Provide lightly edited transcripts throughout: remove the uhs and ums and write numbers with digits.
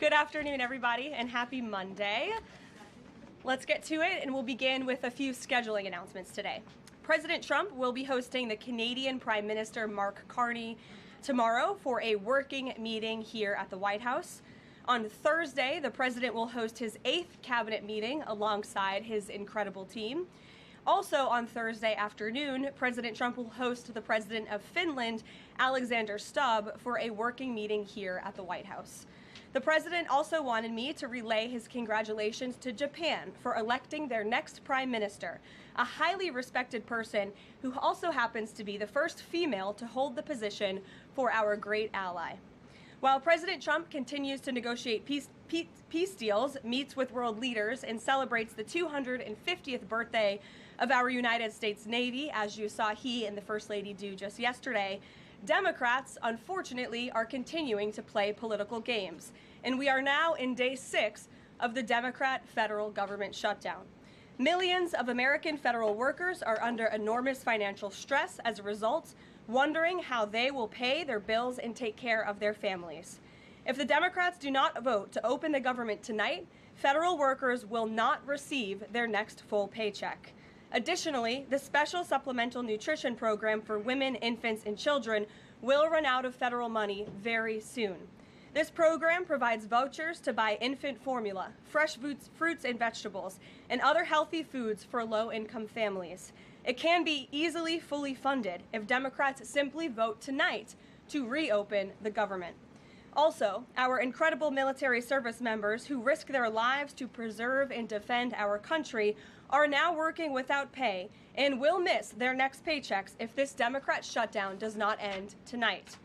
Good afternoon, everybody, and happy Monday. Let's get to it, and we'll begin with a few scheduling announcements today. President Trump will be hosting the Canadian Prime Minister Mark Carney tomorrow for a working meeting here at the White House. On Thursday, the president will host his 8th cabinet meeting alongside his incredible team. Also on Thursday afternoon, President Trump will host the president of Finland, Alexander Stubb, for a working meeting here at the White House. The president also wanted me to relay his congratulations to Japan for electing their next prime minister, a highly respected person who also happens to be the first female to hold the position for our great ally. While President Trump continues to negotiate peace deals, meets with world leaders, and celebrates the 250th birthday of our United States Navy, as you saw he and the First Lady do just yesterday, Democrats, unfortunately, are continuing to play political games, and we are now in day 6 of the Democrat federal government shutdown. Millions of American federal workers are under enormous financial stress as a result, wondering how they will pay their bills and take care of their families. If the Democrats do not vote to open the government tonight, federal workers will not receive their next full paycheck. Additionally, the special supplemental nutrition program for women, infants, and children will run out of federal money very soon. This program provides vouchers to buy infant formula, fresh fruits and vegetables, and other healthy foods for low-income families. It can be easily fully funded if Democrats simply vote tonight to reopen the government. Also, our incredible military service members who risk their lives to preserve and defend our country are now working without pay and will miss their next paychecks if this Democrat shutdown does not end tonight.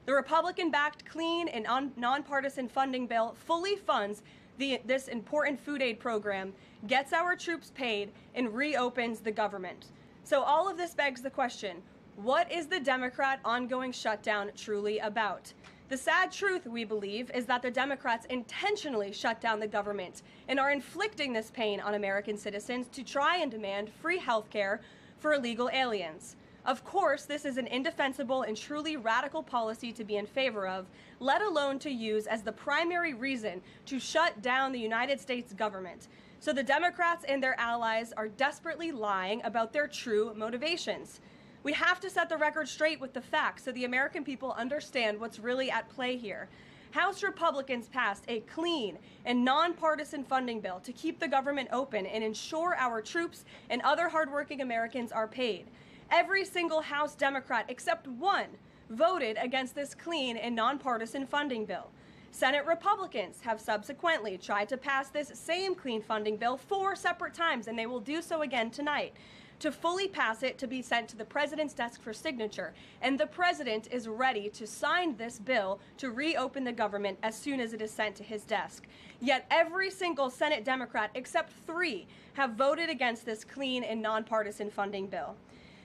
The Republican-backed clean and nonpartisan funding bill fully funds this important food aid program, gets our troops paid, and reopens the government. So all of this begs the question, what is the Democrat ongoing shutdown truly about? The sad truth, we believe, is that the Democrats intentionally shut down the government and are inflicting this pain on American citizens to try and demand free health care for illegal aliens. Of course, this is an indefensible and truly radical policy to be in favor of, let alone to use as the primary reason to shut down the United States government. So the Democrats and their allies are desperately lying about their true motivations. We have to set the record straight with the facts so the American people understand what's really at play here. House Republicans passed a clean and nonpartisan funding bill to keep the government open and ensure our troops and other hardworking Americans are paid. Every single House Democrat except one voted against this clean and nonpartisan funding bill. Senate Republicans have subsequently tried to pass this same clean funding bill 4 separate times, and they will do so again tonight, to fully pass it to be sent to the president's desk for signature. And the president is ready to sign this bill to reopen the government as soon as it is sent to his desk. Yet every single Senate Democrat except 3 have voted against this clean and nonpartisan funding bill.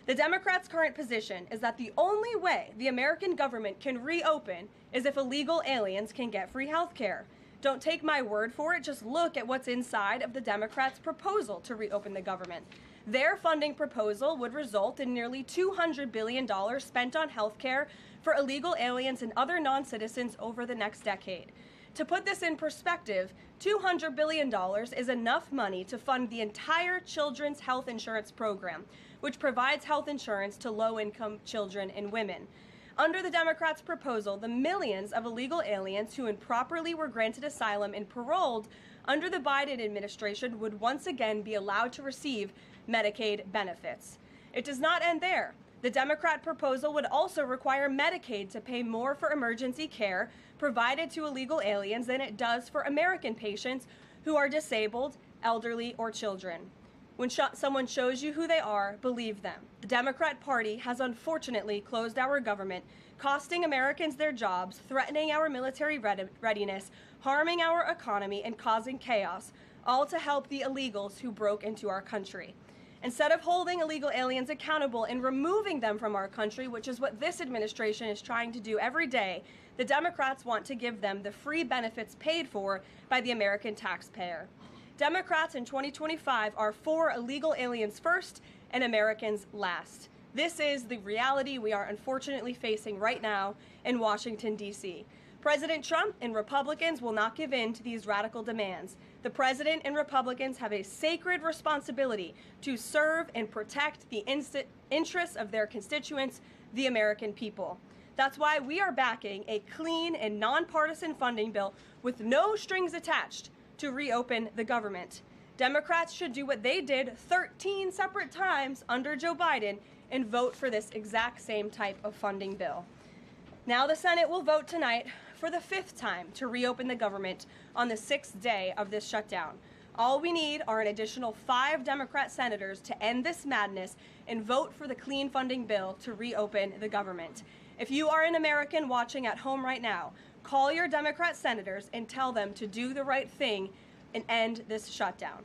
The Democrats' current position is that the only way the American government can reopen is if illegal aliens can get free health care. Don't take my word for it, just look at what's inside of the Democrats' proposal to reopen the government. Their funding proposal would result in nearly $200 billion spent on health care for illegal aliens and other non-citizens over the next decade. To put this in perspective, $200 billion is enough money to fund the entire children's health insurance program, which provides health insurance to low-income children and women. Under the Democrats' proposal, the millions of illegal aliens who improperly were granted asylum and paroled under the Biden administration would once again be allowed to receive Medicaid benefits. It does not end there. The Democrat proposal would also require Medicaid to pay more for emergency care provided to illegal aliens than it does for American patients who are disabled, elderly, or children. When someone shows you who they are, believe them. The Democrat Party has unfortunately closed our government, costing Americans their jobs, threatening our military readiness, harming our economy, and causing chaos, all to help the illegals who broke into our country. Instead of holding illegal aliens accountable and removing them from our country, which is what this administration is trying to do every day, the Democrats want to give them the free benefits paid for by the American taxpayer. Democrats in 2025 are for illegal aliens first and Americans last. This is the reality we are unfortunately facing right now in Washington, D.C. President Trump and Republicans will not give in to these radical demands. The president and Republicans have a sacred responsibility to serve and protect the interests of their constituents, the American people. That's why we are backing a clean and nonpartisan funding bill with no strings attached to reopen the government. Democrats should do what they did 13 separate times under Joe Biden and vote for this exact same type of funding bill. Now the Senate will vote tonight for the 5th time to reopen the government on the 6th day of this shutdown. All we need are an additional 5 Democrat senators to end this madness and vote for the clean funding bill to reopen the government. If you are an American watching at home right now, call your Democrat senators and tell them to do the right thing and end this shutdown.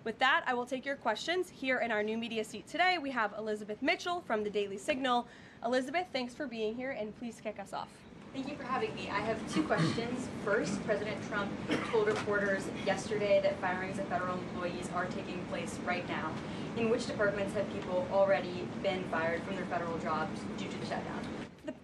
With that, I will take your questions. Here in our new media seat today, we have Elizabeth Mitchell from the Daily Signal. Elizabeth, thanks for being here, and please kick us off. Thank you for having me. I have 2 questions. First, President Trump told reporters yesterday that firings of federal employees are taking place right now. In which departments have people already been fired from their federal jobs due to the shutdown?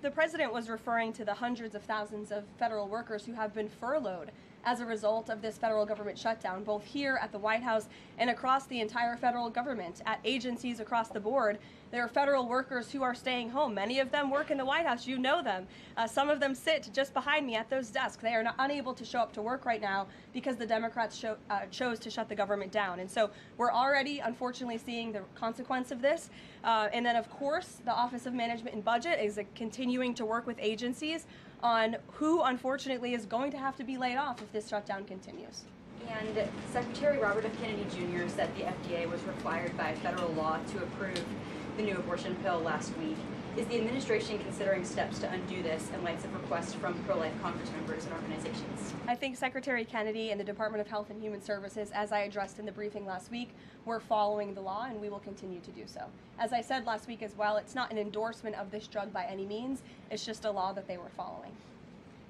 The president was referring to the hundreds of thousands of federal workers who have been furloughed as a result of this federal government shutdown, both here at the White House and across the entire federal government. At agencies across the board, there are federal workers who are staying home. Many of them work in the White House. You know them. Some of them sit just behind me at those desks. They are unable to show up to work right now because the Democrats chose to shut the government down. And so we're already, unfortunately, seeing the consequence of this. And then, of course, the Office of Management and Budget is continuing to work with agencies on who, unfortunately, is going to have to be laid off if this shutdown continues. And Secretary Robert F. Kennedy Jr. said the FDA was required by federal law to approve the new abortion pill last week. Is the administration considering steps to undo this in light of requests from pro-life Congress members and organizations? I think Secretary Kennedy and the Department of Health and Human Services, as I addressed in the briefing last week, were following the law, and we will continue to do so. As I said last week as well, it's not an endorsement of this drug by any means. It's just a law that they were following.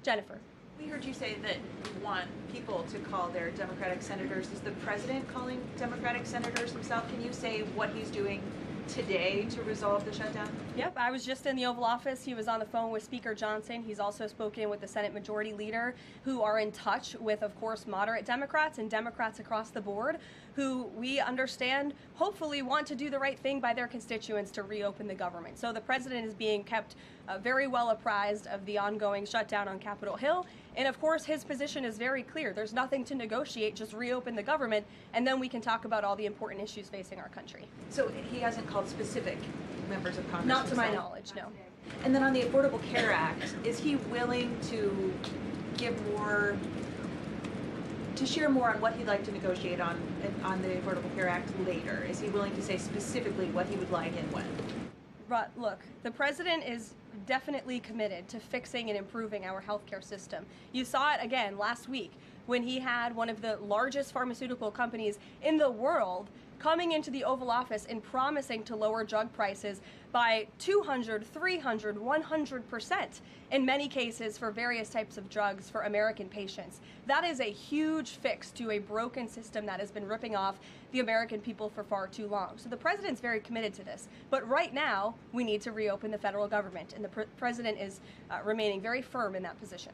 Jennifer. We heard you say that you want people to call their Democratic senators. Is the president calling Democratic senators himself? Can you say what he's doing today to resolve the shutdown? Yep, I was just in the Oval Office. He was on the phone with Speaker Johnson. He's also spoken with the Senate Majority Leader, who are in touch with, of course, moderate Democrats and Democrats across the board, who we understand hopefully want to do the right thing by their constituents to reopen the government. So the president is being kept very well apprised of the ongoing shutdown on Capitol Hill. And of course, his position is very clear. There's nothing to negotiate, just reopen the government, and then we can talk about all the important issues facing our country. So he hasn't called specific members of Congress? Not to my knowledge, no. And then on the Affordable Care Act, is he willing to give more, to share more on what he'd like to negotiate on the Affordable Care Act later? Is he willing to say specifically what he would like and when? But look, the president is definitely committed to fixing and improving our healthcare system. You saw it again last week when he had one of the largest pharmaceutical companies in the world coming into the Oval Office and promising to lower drug prices by 200, 300, 100% in many cases for various types of drugs for American patients. That is a huge fix to a broken system that has been ripping off the American people for far too long. So the president's very committed to this. But right now, we need to reopen the federal government, and the president is remaining very firm in that position.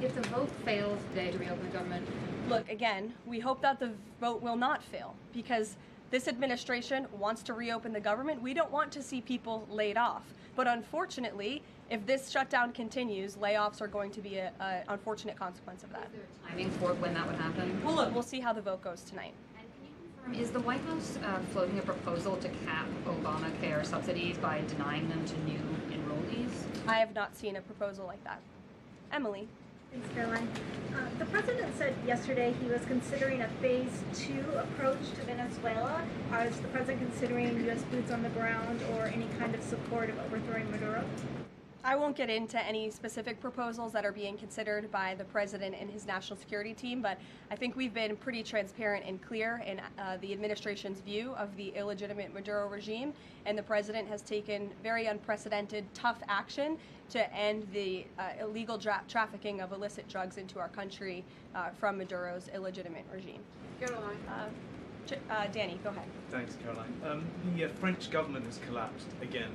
If the vote fails today to reopen the government? Look, again, we hope that the vote will not fail because this administration wants to reopen the government. We don't want to see people laid off. But unfortunately, if this shutdown continues, layoffs are going to be an unfortunate consequence of that. Is there a timing for when that would happen? Well, look, we'll see how the vote goes tonight. And can you confirm, is the White House floating a proposal to cap Obamacare subsidies by denying them to new enrollees? I have not seen a proposal like that. Emily. Thanks, Caroline. The president said yesterday he was considering a phase 2 approach to Venezuela. Is the president considering U.S. boots on the ground or any kind of support of overthrowing Maduro? I won't get into any specific proposals that are being considered by the president and his national security team, but I think we've been pretty transparent and clear in the administration's view of the illegitimate Maduro regime, and the president has taken very unprecedented, tough action to end the illegal trafficking of illicit drugs into our country from Maduro's illegitimate regime. Caroline. Danny, go ahead. Thanks, Caroline. The French government has collapsed again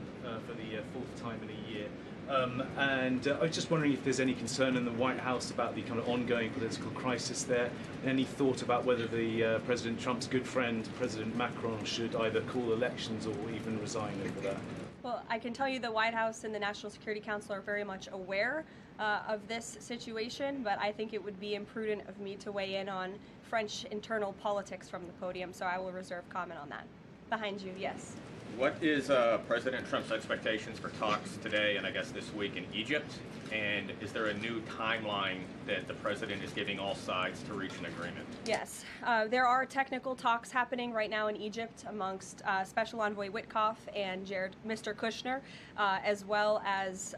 for the 4th time in a year. And I was just wondering if there's any concern in the White House about the kind of ongoing political crisis there. Any thought about whether the President Trump's good friend, President Macron, should either call elections or even resign over that? Well, I can tell you the White House and the National Security Council are very much aware of this situation, but I think it would be imprudent of me to weigh in on French internal politics from the podium, so I will reserve comment on that. Behind you, yes. What is President Trump's expectations for talks today and I guess this week in Egypt? And is there a new timeline that the president is giving all sides to reach an agreement? Yes, there are technical talks happening right now in Egypt amongst Special Envoy Witkoff and Mr. Kushner, as well as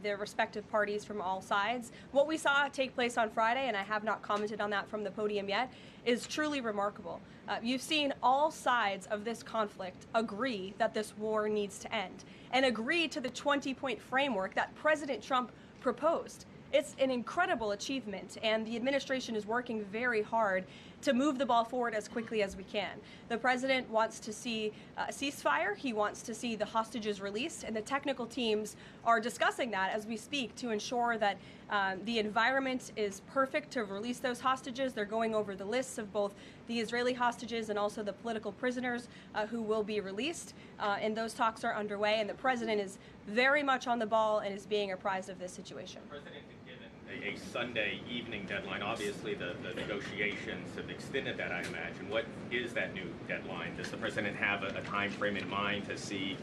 their respective parties from all sides. What we saw take place on Friday, and I have not commented on that from the podium yet, is truly remarkable. You've seen all sides of this conflict agree that this war needs to end and agree to the 20-point framework that President Trump proposed. It's an incredible achievement, and the administration is working very hard to move the ball forward as quickly as we can. The president wants to see a ceasefire. He wants to see the hostages released, and the technical teams are discussing that as we speak to ensure that the environment is perfect to release those hostages. They're going over the lists of both the Israeli hostages and also the political prisoners who will be released, and those talks are underway, and the president is very much on the ball and is being apprised of this situation. A Sunday evening deadline. Obviously, the negotiations have extended that, I imagine. What is that new deadline? Does the president have a time frame in mind to see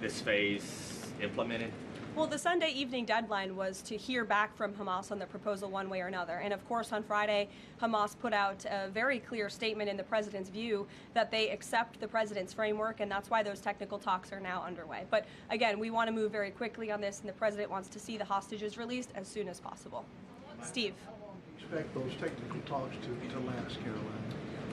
this phase implemented? Well, the Sunday evening deadline was to hear back from Hamas on the proposal one way or another. And of course, on Friday, Hamas put out a very clear statement in the president's view that they accept the president's framework, and that's why those technical talks are now underway. But again, we want to move very quickly on this, and the president wants to see the hostages released as soon as possible. Steve. How long do you expect those technical talks to last, Caroline?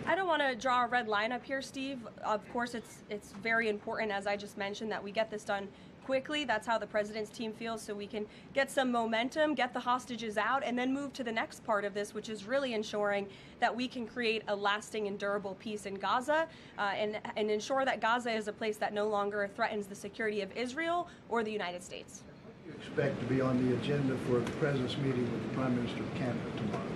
I don't want to draw a red line up here, Steve. Of course, it's very important, as I just mentioned, that we get this done quickly. That's how the president's team feels, so we can get some momentum, get the hostages out, and then move to the next part of this, which is really ensuring that we can create a lasting and durable peace in Gaza, and ensure that Gaza is a place that no longer threatens the security of Israel or the United States. What do you expect to be on the agenda for the president's meeting with the Prime Minister of Canada tomorrow?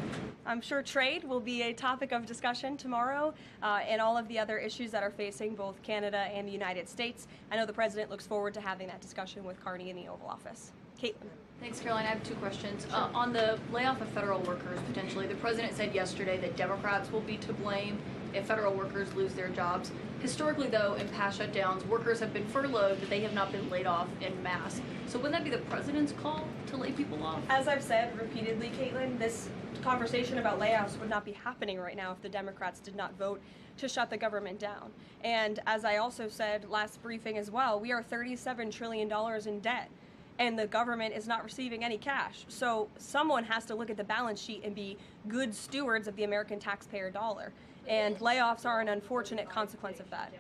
I'm sure trade will be a topic of discussion tomorrow, and all of the other issues that are facing both Canada and the United States. I know the president looks forward to having that discussion with Carney in the Oval Office. Caitlin. Thanks, Caroline. I have two questions. On the layoff of federal workers, potentially, the president said yesterday that Democrats will be to blame if federal workers lose their jobs. Historically, though, in past shutdowns, workers have been furloughed, but they have not been laid off en masse. So wouldn't that be the president's call to lay people off? As I've said repeatedly, Caitlin, this conversation about layoffs would not be happening right now if the Democrats did not vote to shut the government down. And as I also said last briefing as well, we are $37 trillion in debt, and the government is not receiving any cash. So someone has to look at the balance sheet and be good stewards of the American taxpayer dollar. And layoffs are an unfortunate consequence of that.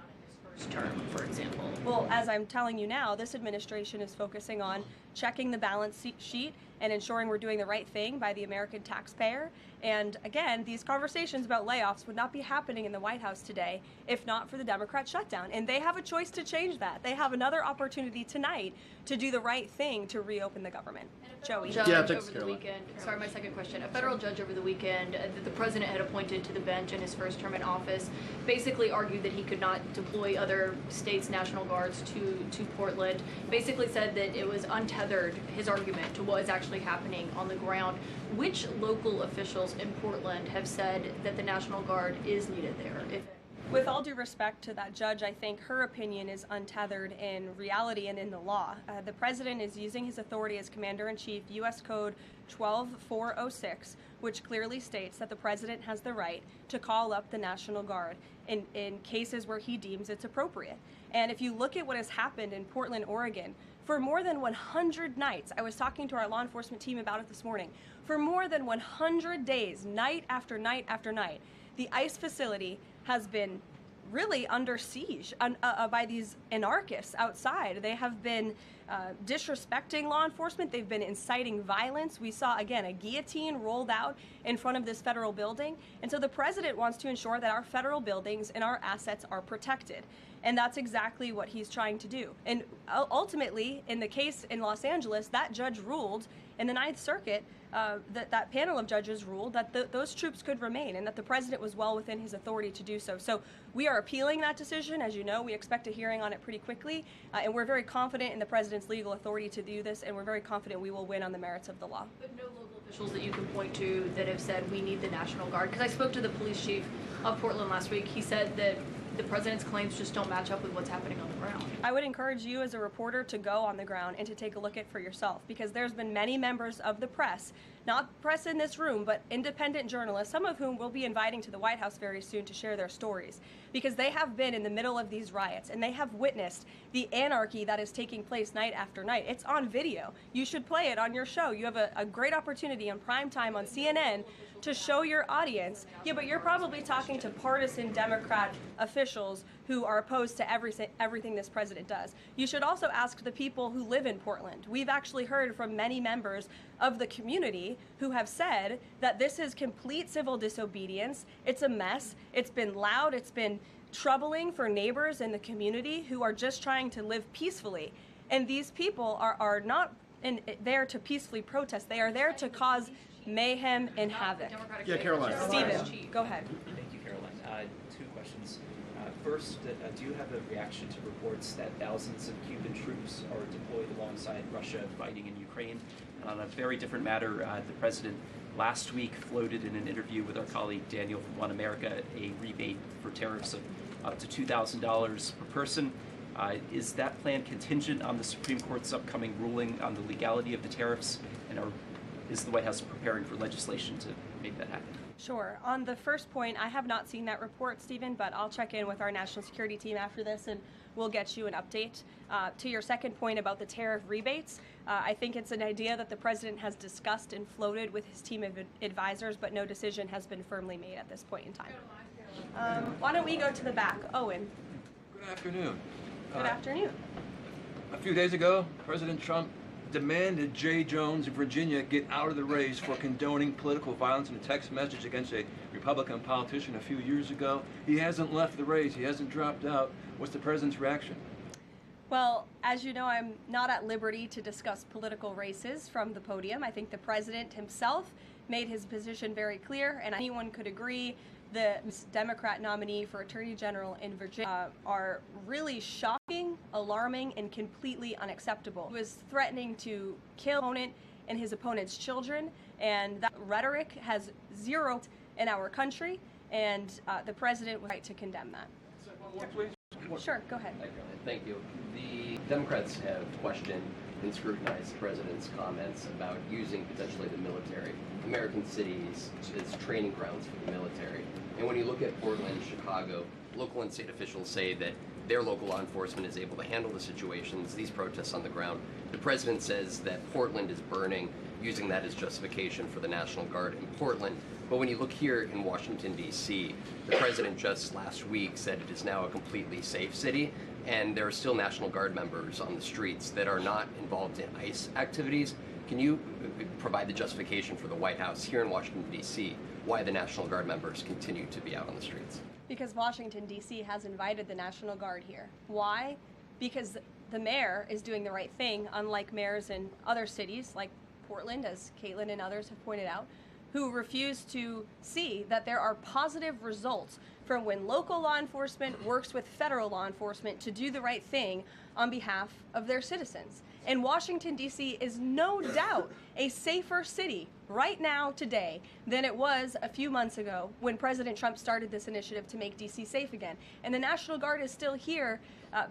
Term, for example. Well, as I'm telling you now, this administration is focusing on checking the balance sheet and ensuring we're doing the right thing by the American taxpayer. And again, these conversations about layoffs would not be happening in the White House today if not for the Democrat shutdown. And they have a choice to change that. They have another opportunity tonight to do the right thing to reopen the government. Joey. Judge over the weekend. Sorry, my second question. A federal judge over the weekend that the president had appointed to the bench in his first term in office basically argued that he could not deploy other states' National Guards to Portland. Basically said that it was untethered, his argument, to what is actually happening on the ground. Which local officials in Portland have said that the National Guard is needed there? With all due respect to that judge, I think her opinion is untethered in reality and in the law. The president is using his authority as Commander-in-Chief, U.S. Code 12406, which clearly states that the president has the right to call up the National Guard in cases where he deems it's appropriate. And if you look at what has happened in Portland, Oregon, for more than 100 nights, I was talking to our law enforcement team about it this morning, for more than 100 days, night after night after night, the ICE facility has been really under siege by these anarchists outside. They have been disrespecting law enforcement. They've been inciting violence. We saw, again, a guillotine rolled out in front of this federal building. And so the president wants to ensure that our federal buildings and our assets are protected. And that's exactly what he's trying to do. And ultimately, in the case in Los Angeles, that judge ruled in the Ninth Circuit, that panel of judges ruled that those troops could remain and that the president was well within his authority to do so. So we are appealing that decision. As you know, we expect a hearing on it pretty quickly, and we're very confident in the president's legal authority to do this, and we're very confident we will win on the merits of the law. But no local officials that you can point to that have said we need the National Guard? Because I spoke to the police chief of Portland last week. He said that the president's claims just don't match up with what's happening on the ground. I would encourage you as a reporter to go on the ground and to take a look at for yourself, because there's been many members of the press, not press in this room, but independent journalists, some of whom we'll be inviting to the White House very soon to share their stories, because they have been in the middle of these riots and they have witnessed the anarchy that is taking place night after night. It's on video. You should play it on your show. You have a great opportunity on prime time on CNN to show your audience. Yeah, but you're probably talking to partisan Democrat officials who are opposed to everything this president does. You should also ask the people who live in Portland. We've actually heard from many members of the community who have said that this is complete civil disobedience. It's a mess. It's been loud. It's been troubling for neighbors in the community who are just trying to live peacefully. And these people are not there to peacefully protest. They are there to cause mayhem and havoc. Yeah, Caroline. Stephen, go ahead. Thank you, Caroline. Two questions. First, do you have a reaction to reports that thousands of Cuban troops are deployed alongside Russia fighting in Ukraine? And on a very different matter, the president last week floated in an interview with our colleague Daniel from One America a rebate for tariffs of up to $2,000 per person. Is that plan contingent on the Supreme Court's upcoming ruling on the legality of the tariffs? And is the White House preparing for legislation to make that happen? Sure. On the first point, I have not seen that report, Stephen, but I'll check in with our national security team after this and we'll get you an update. To your second point about the tariff rebates, I think it's an idea that the president has discussed and floated with his team of advisors, but no decision has been firmly made at this point in time. Why don't we go to the back? Owen. Good afternoon. Good afternoon. A few days ago, President Trump demanded Jay Jones of Virginia get out of the race for condoning political violence in a text message against a Republican politician a few years ago. He hasn't left the race. He hasn't dropped out. What's the president's reaction? Well, as you know, I'm not at liberty to discuss political races from the podium. I think the president himself made his position very clear, and anyone could agree the Democrat nominee for Attorney General in Virginia are really shocking, alarming, and completely unacceptable. He was threatening to kill his opponent and his opponent's children, and that rhetoric has zero in our country, and the president was right to condemn that. Sure, go ahead. Thank you. The Democrats have questioned and scrutinized the president's comments about using potentially the military, American cities, as training grounds for the military. And when you look at Portland, Chicago, local and state officials say that their local law enforcement is able to handle the situations, these protests on the ground. The president says that Portland is burning, using that as justification for the National Guard in Portland. But when you look here in Washington, D.C., the president just last week said it is now a completely safe city, and there are still National Guard members on the streets that are not involved in ICE activities. Can you provide the justification for the White House here in Washington, D.C., why the National Guard members continue to be out on the streets? Because Washington, D.C. has invited the National Guard here. Why? Because the mayor is doing the right thing, unlike mayors in other cities like Portland, as Caitlin and others have pointed out, who refuse to see that there are positive results from when local law enforcement works with federal law enforcement to do the right thing on behalf of their citizens. And Washington, D.C. is no doubt a safer city right now, today, than it was a few months ago when President Trump started this initiative to make D.C. safe again. And the National Guard is still here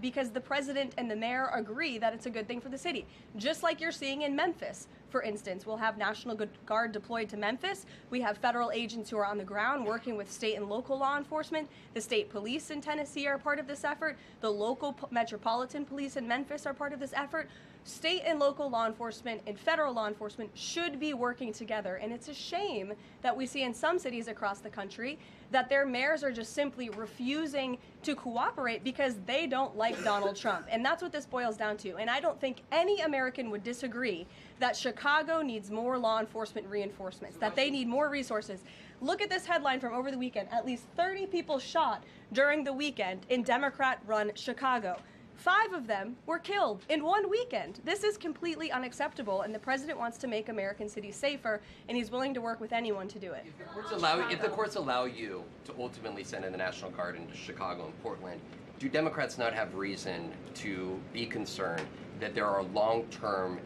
because the president and the mayor agree that it's a good thing for the city. Just like you're seeing in Memphis, for instance. We'll have National Guard deployed to Memphis. We have federal agents who are on the ground working with state and local law enforcement. The state police in Tennessee are part of this effort. The local metropolitan police in Memphis are part of this effort. State and local law enforcement and federal law enforcement should be working together. And it's a shame that we see in some cities across the country that their mayors are just simply refusing to cooperate because they don't like Donald Trump. And that's what this boils down to. And I don't think any American would disagree that Chicago needs more law enforcement reinforcements, that they need more resources. Look at this headline from over the weekend. At least 30 people shot during the weekend in Democrat-run Chicago. 5 of them were killed in one weekend. This is completely unacceptable, and the president wants to make American cities safer, and he's willing to work with anyone to do it. If the courts allow you to ultimately send in the National Guard into Chicago and Portland, do Democrats not have reason to be concerned that there are long-term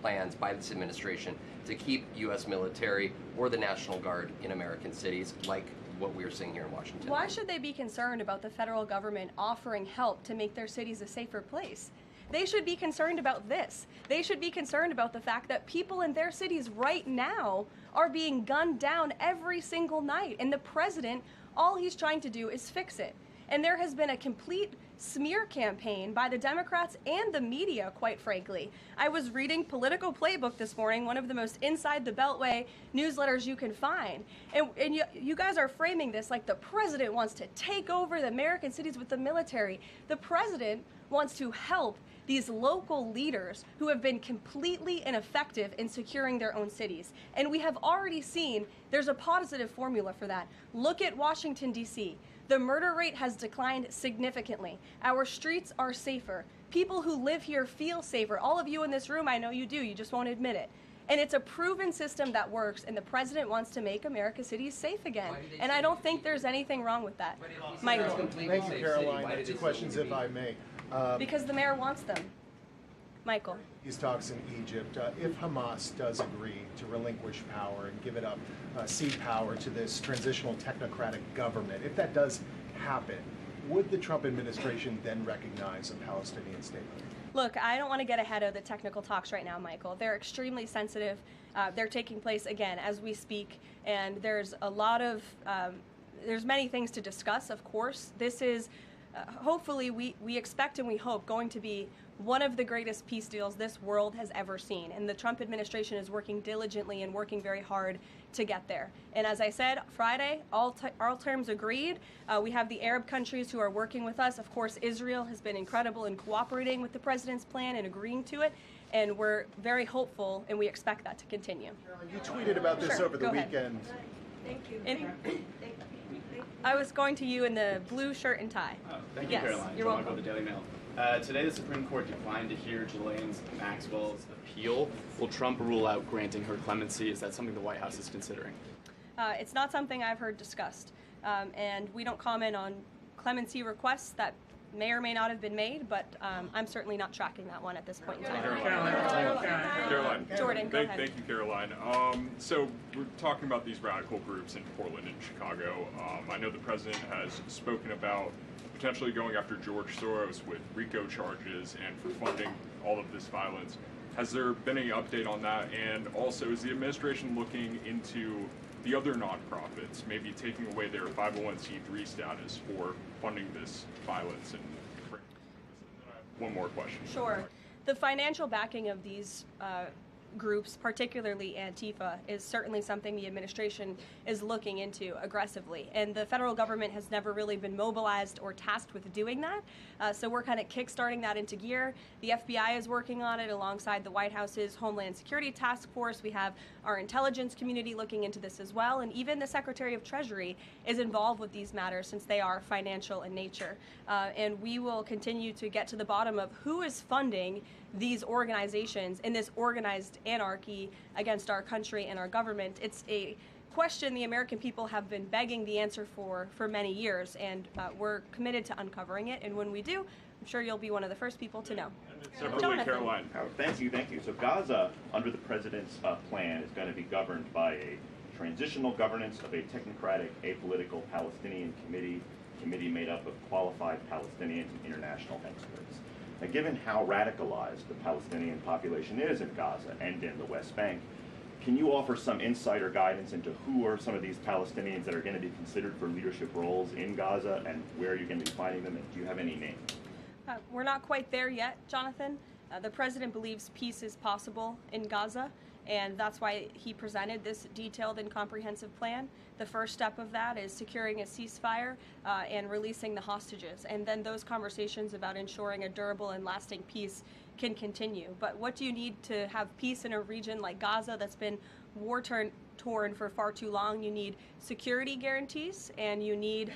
plans by this administration to keep U.S. military or the National Guard in American cities, like what we're seeing here in Washington? Why should they be concerned about the federal government offering help to make their cities a safer place? They should be concerned about this. They should be concerned about the fact that people in their cities right now are being gunned down every single night. And the president, all he's trying to do is fix it. And there has been a complete smear campaign by the Democrats and the media, quite frankly. I was reading Political Playbook this morning, one of the most inside the Beltway newsletters you can find. And you guys are framing this like the president wants to take over the American cities with the military. The president wants to help these local leaders who have been completely ineffective in securing their own cities. And we have already seen there's a positive formula for that. Look at Washington, D.C. The murder rate has declined significantly. Our streets are safer. People who live here feel safer. All of you in this room, I know you do, you just won't admit it. And it's a proven system that works, and the president wants to make America's cities safe again. And I don't think there's anything wrong with that. Michael. Thank you, Caroline. 2 questions, if I may. Because the mayor wants them. Michael. These talks in Egypt, if Hamas does agree to relinquish power and give it up, cede power to this transitional technocratic government, if that does happen, would the Trump administration then recognize a Palestinian state? Look, I don't want to get ahead of the technical talks right now, Michael. They're extremely sensitive. They're taking place, again, as we speak, and there's a lot of, there's many things to discuss, of course. This is, hopefully, we expect and we hope going to be one of the greatest peace deals this world has ever seen. And the Trump administration is working diligently and working very hard to get there. And as I said, Friday, all terms agreed. We have the Arab countries who are working with us. Of course, Israel has been incredible in cooperating with the president's plan and agreeing to it. And we're very hopeful, and we expect that to continue. Carolyn, you tweeted about this over the weekend. Thank you. I was going to you in the blue shirt and tie. Thank you, yes, Caroline. You're welcome. The Daily Mail. Today, the Supreme Court declined to hear Ghislaine Maxwell's appeal. Will Trump rule out granting her clemency? Is that something the White House is considering? It's not something I've heard discussed. And we don't comment on clemency requests that may or may not have been made, but I'm certainly not tracking that one at this point in time. Caroline. Jordan, go ahead. Thank you, Caroline. So we're talking about these radical groups in Portland and Chicago. I know the president has spoken about potentially going after George Soros with RICO charges and for funding all of this violence. Has there been any update on that? And also, is the administration looking into the other nonprofits, maybe taking away their 501c3 status for funding this violence? And one more question. Sure. The financial backing of these groups, particularly Antifa, is certainly something the administration is looking into aggressively. And the federal government has never really been mobilized or tasked with doing that. So we're kind of kickstarting that into gear. The FBI is working on it alongside the White House's Homeland Security Task Force. We have our intelligence community looking into this as well. And even the Secretary of Treasury is involved with these matters since they are financial in nature. And we will continue to get to the bottom of who is funding these organizations in this organized anarchy against our country and our government. It's a question the American people have been begging the answer for many years, and we're committed to uncovering it. And when we do, I'm sure you'll be one of the first people to know. Separately, Caroline. Thank you. So Gaza, under the president's plan, is going to be governed by a transitional governance of a technocratic, apolitical Palestinian committee made up of qualified Palestinians and international experts. Now, given how radicalized the Palestinian population is in Gaza and in the West Bank, can you offer some insight or guidance into who are some of these Palestinians that are going to be considered for leadership roles in Gaza, and where you're going to be finding them, and do you have any names? We're not quite there yet, Jonathan. The president believes peace is possible in Gaza, and that's why he presented this detailed and comprehensive plan. The first step of that is securing a ceasefire and releasing the hostages, and then those conversations about ensuring a durable and lasting peace can continue. But what do you need to have peace in a region like Gaza that's been war-torn for far too long? You need security guarantees, and you need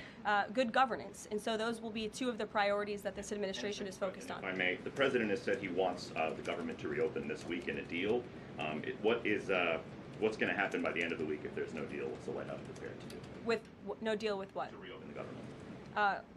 good governance. And so those will be two of the priorities that this administration is focused on. If I may, the president has said he wants the government to reopen this week in a deal. What's going to happen by the end of the week if there's no deal? What's the White House prepared to do? With no deal with what? To reopen the government.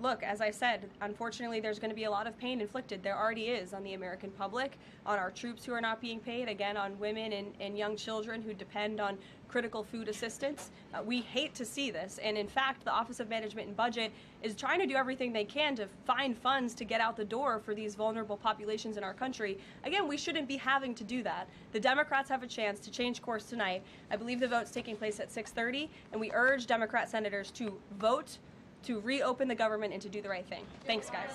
Look, as I said, unfortunately, there's going to be a lot of pain inflicted. There already is on the American public, on our troops who are not being paid, again, on women and young children who depend on critical food assistance. We hate to see this. And in fact, the Office of Management and Budget is trying to do everything they can to find funds to get out the door for these vulnerable populations in our country. Again, we shouldn't be having to do that. The Democrats have a chance to change course tonight. I believe the vote's taking place at 6:30, and we urge Democrat senators to vote to reopen the government and to do the right thing. Thanks, guys.